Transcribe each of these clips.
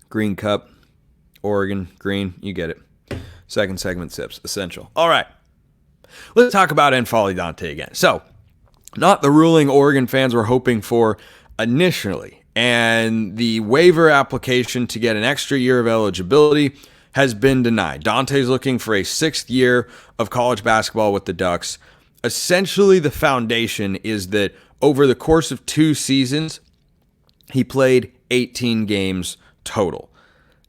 Green cup, Oregon, green, you get it. Second segment sips, essential. All right, let's talk about N'Faly Dante again. So, not the ruling Oregon fans were hoping for initially, and the waiver application to get an extra year of eligibility has been denied. Dante's looking for a sixth year of college basketball with the Ducks. Essentially, the foundation is that over the course of 2 seasons, he played 18 games total.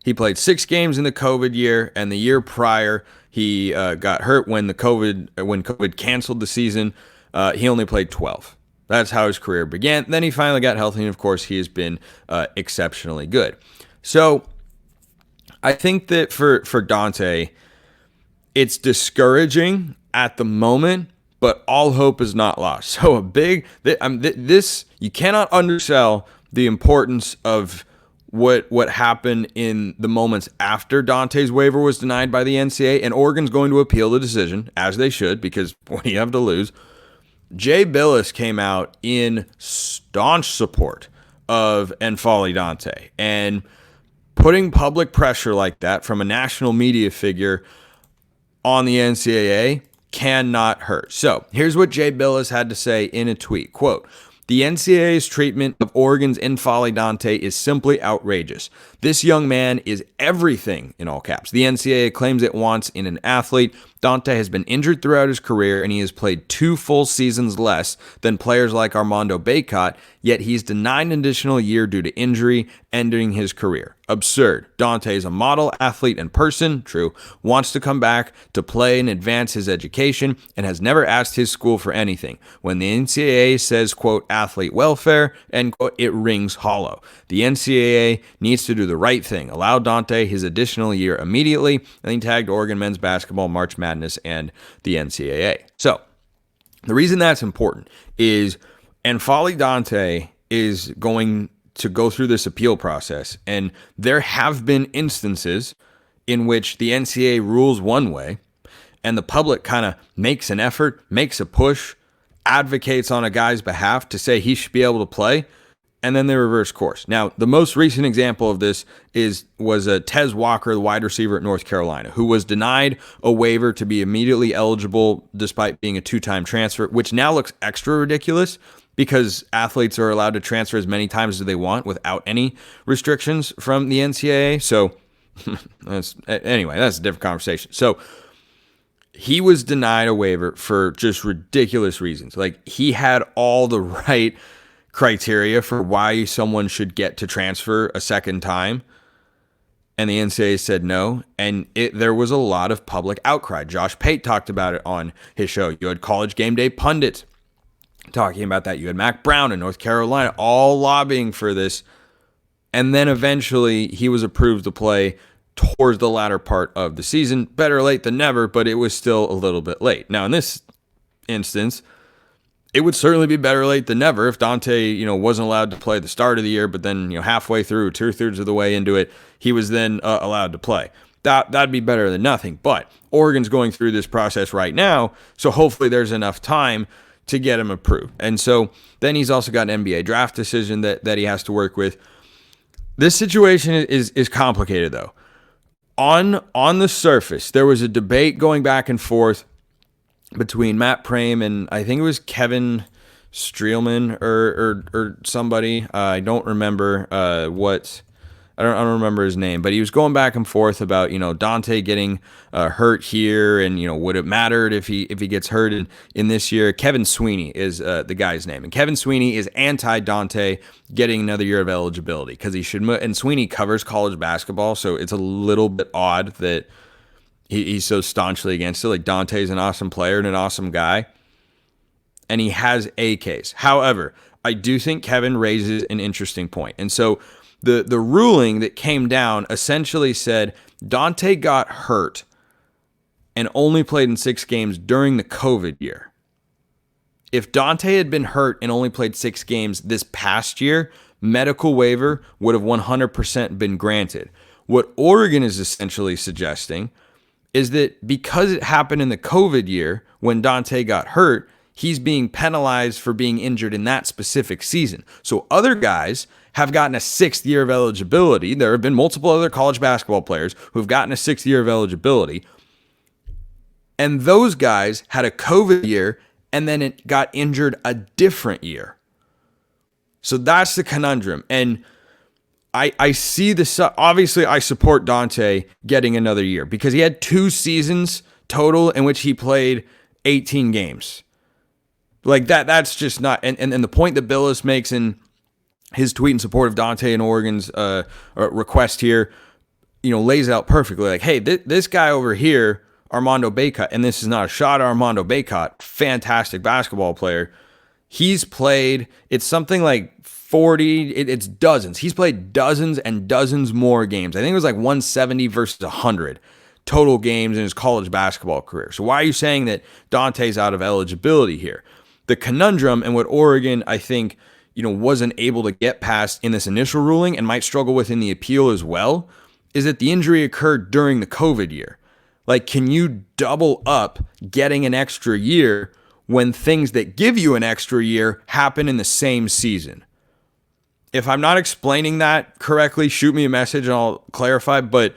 He played 6 games in the COVID year, and the year prior, he got hurt when COVID canceled the season. He only played 12. That's how his career began. Then he finally got healthy, and of course, he has been exceptionally good. So I think that for Dante, it's discouraging at the moment, but all hope is not lost. So you cannot undersell the importance of what happened in the moments after Dante's waiver was denied by the NCAA, and Oregon's going to appeal the decision, as they should, because what do you have to lose? Jay Bilas came out in staunch support of N'Faly Dante, and putting public pressure like that from a national media figure on the NCAA cannot hurt. So here's what Jay Bilas had to say in a tweet, quote, "The NCAA's treatment of Oregon's N'Faly Dante is simply outrageous. This young man is everything," in all caps, "the NCAA claims it wants in an athlete. Dante has been injured throughout his career, and he has played 2 full seasons less than players like Armando Bacot, yet he's denied an additional year due to injury, ending his career. Absurd. Dante is a model athlete and person, true, wants to come back to play and advance his education, and has never asked his school for anything. When the NCAA says, quote, athlete welfare, end quote, it rings hollow. The NCAA needs to do the right thing. Allow Dante his additional year immediately," and he tagged Oregon men's basketball, March Madness, and the NCAA. So, the reason that's important is N'Faly Dante is going to go through this appeal process, and there have been instances in which the NCAA rules one way, and the public kind of makes an effort, makes a push, advocates on a guy's behalf to say he should be able to play, and then they reverse course. Now, the most recent example of this was Tez Walker, the wide receiver at North Carolina, who was denied a waiver to be immediately eligible despite being a 2-time transfer, which now looks extra ridiculous because athletes are allowed to transfer as many times as they want without any restrictions from the NCAA. So, that's a different conversation. So, he was denied a waiver for just ridiculous reasons. Like, he had all the right criteria for why someone should get to transfer a second time, and the NCAA said no, and there was a lot of public outcry. Josh Pate talked about it on his show. You had College Game Day pundits talking about that. You had Mac Brown in North Carolina all lobbying for this, and then eventually he was approved to play towards the latter part of the season. Better late than never, but it was still a little bit late. Now, in this instance, it would certainly be better late than never if Dante, wasn't allowed to play the start of the year, but then, halfway through, 2/3 of the way into it, he was then allowed to play. That'd be better than nothing. But Oregon's going through this process right now, so hopefully there's enough time to get him approved. And so then he's also got an NBA draft decision that he has to work with. This situation is complicated, though. On the surface, there was a debate going back and forth between Matt Prame and I think it was Kevin Streelman or somebody. I don't remember I don't remember his name, but he was going back and forth about Dante getting hurt here, and would it matter if he gets hurt in this year? Kevin Sweeney is the guy's name, and Kevin Sweeney is anti-Dante getting another year of eligibility because he should. And Sweeney covers college basketball, so it's a little bit odd that he's so staunchly against it. Like, Dante's an awesome player and an awesome guy, and he has a case. However, I do think Kevin raises an interesting point, and so. The ruling that came down essentially said Dante got hurt and only played in 6 games during the COVID year. If Dante had been hurt and only played 6 games this past year, medical waiver would have 100% been granted. What Oregon is essentially suggesting is that because it happened in the COVID year when Dante got hurt, he's being penalized for being injured in that specific season. So other guys have gotten a 6th year of eligibility. There have been multiple other college basketball players who have gotten a 6th year of eligibility. And those guys had a COVID year and then it got injured a different year. So that's the conundrum. And I see this. Obviously, I support Dante getting another year because he had 2 seasons total in which he played 18 games. Like that's just not. And the point that Bilas makes in his tweet in support of Dante and Oregon's request here, lays out perfectly. Like, hey, this guy over here, Armando Bacot, and this is not a shot at Armando Bacot, fantastic basketball player. He's played, it's something like 40, it's dozens. He's played dozens and dozens more games. I think it was like 170 versus 100 total games in his college basketball career. So why are you saying that Dante's out of eligibility here? The conundrum and what Oregon, I think, wasn't able to get past in this initial ruling and might struggle with in the appeal as well, is that the injury occurred during the COVID year. Like, can you double up getting an extra year when things that give you an extra year happen in the same season? If I'm not explaining that correctly, shoot me a message and I'll clarify. But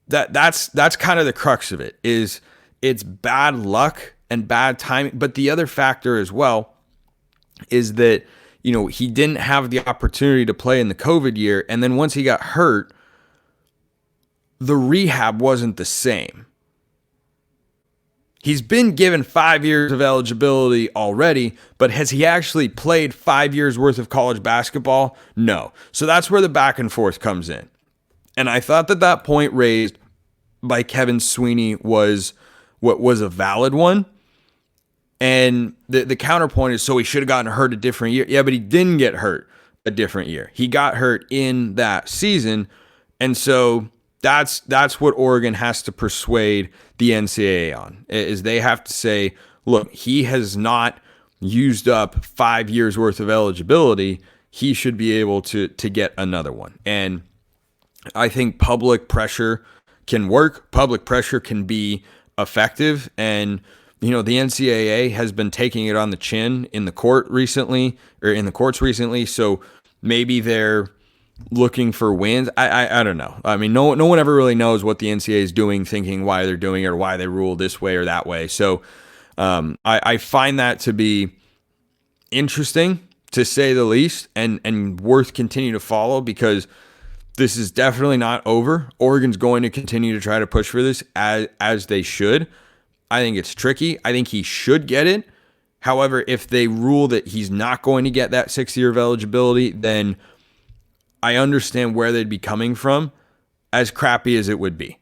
that's kind of the crux of it, is it's bad luck and bad timing. But the other factor as well is that, he didn't have the opportunity to play in the COVID year. And then once he got hurt, the rehab wasn't the same. He's been given 5 years of eligibility already, but has he actually played 5 years worth of college basketball? No. So that's where the back and forth comes in. And I thought that point raised by Kevin Sweeney was a valid one. And the counterpoint is, so he should have gotten hurt a different year. Yeah, but he didn't get hurt a different year. He got hurt in that season. And so that's what Oregon has to persuade the NCAA on, is they have to say, look, he has not used up 5 years worth of eligibility. He should be able to get another one. And I think public pressure can work. Public pressure can be effective. And, the NCAA has been taking it on the chin in the courts recently. So maybe they're looking for wins. I don't know. I mean, no one ever really knows what the NCAA is doing, thinking why they're doing it or why they rule this way or that way. So I find that to be interesting, to say the least, and worth continue to follow, because this is definitely not over. Oregon's going to continue to try to push for this as they should. I think it's tricky. I think he should get it. However, if they rule that he's not going to get that 6th year of eligibility, then I understand where they'd be coming from, as crappy as it would be.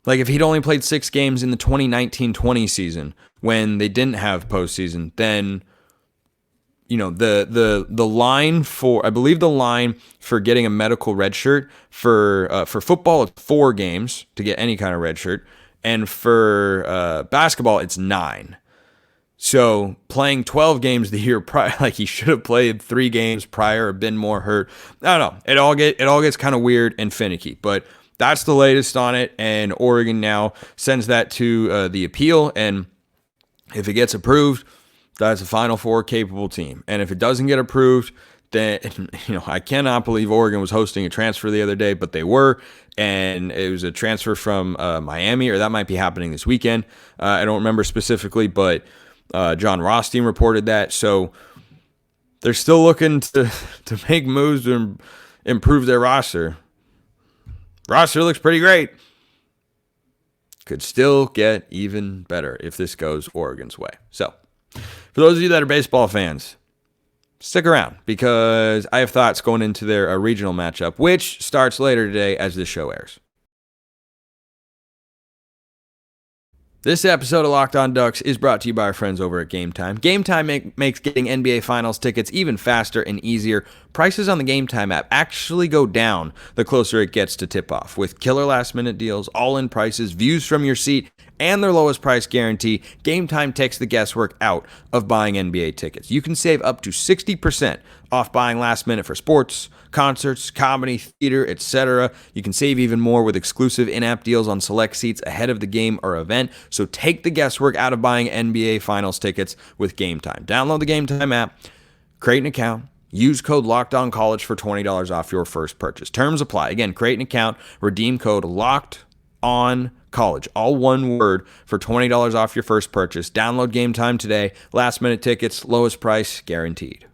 Like, if he'd only played 6 games in the 2019-20 season when they didn't have postseason, then, the line for, I believe the line for getting a medical red shirt for football, it's 4 games to get any kind of red shirt. And for basketball, it's 9. So playing 12 games the year prior, like he should have played 3 games prior or been more hurt. I don't know. It all gets kind of weird and finicky. But that's the latest on it. And Oregon now sends that to the appeal. And if it gets approved, that's a Final Four capable team. And if it doesn't get approved, then, I cannot believe Oregon was hosting a transfer the other day, but they were. And it was a transfer from Miami, or that might be happening this weekend. I don't remember specifically, but John Rothstein reported that. So they're still looking to make moves to improve their roster. Roster looks pretty great. Could still get even better if this goes Oregon's way. So for those of you that are baseball fans, stick around, because I have thoughts going into their regional matchup, which starts later today as this show airs. This episode of Locked On Ducks is brought to you by our friends over at Game Time. Game Time makes getting NBA Finals tickets even faster and easier. Prices on the Game Time app actually go down the closer it gets to tip-off. With killer last-minute deals, all-in prices, views from your seat, and their lowest price guarantee, Game Time takes the guesswork out of buying NBA tickets. You can save up to 60% off buying last minute for sports, concerts, comedy, theater, etc. You can save even more with exclusive in-app deals on select seats ahead of the game or event. So take the guesswork out of buying NBA Finals tickets with Game Time. Download the Game Time app, create an account, use code LOCKEDONCollege for $20 off your first purchase. Terms apply. Again, create an account, redeem code LOCKEDONCollege, all one word, for $20 off your first purchase. Download Game Time today. Last minute tickets, lowest price guaranteed.